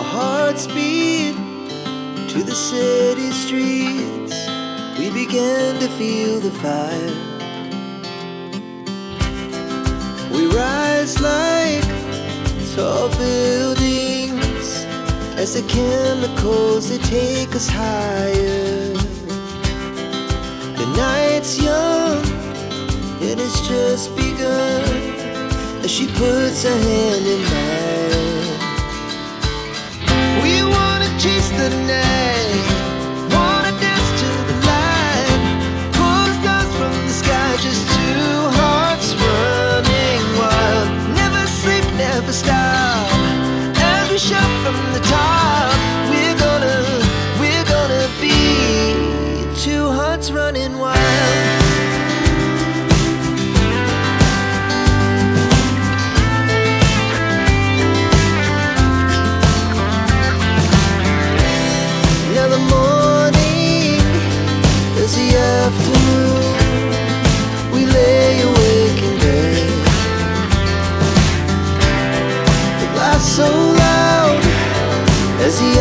Our hearts beat to the city streets. We began to feel the fire. We rise like tall buildings as the chemicals, they take us higher. The night's young and it's just begun as she puts her hand in mine. We wanna chase the night, wanna dance to the light, pull the stars from the sky, just two hearts running wild. Never sleep, never stop, as we shout from the top. We're gonna be two hearts running wild. Now the morning is the afternoon. We lay awake in bed. The laughs so loud as the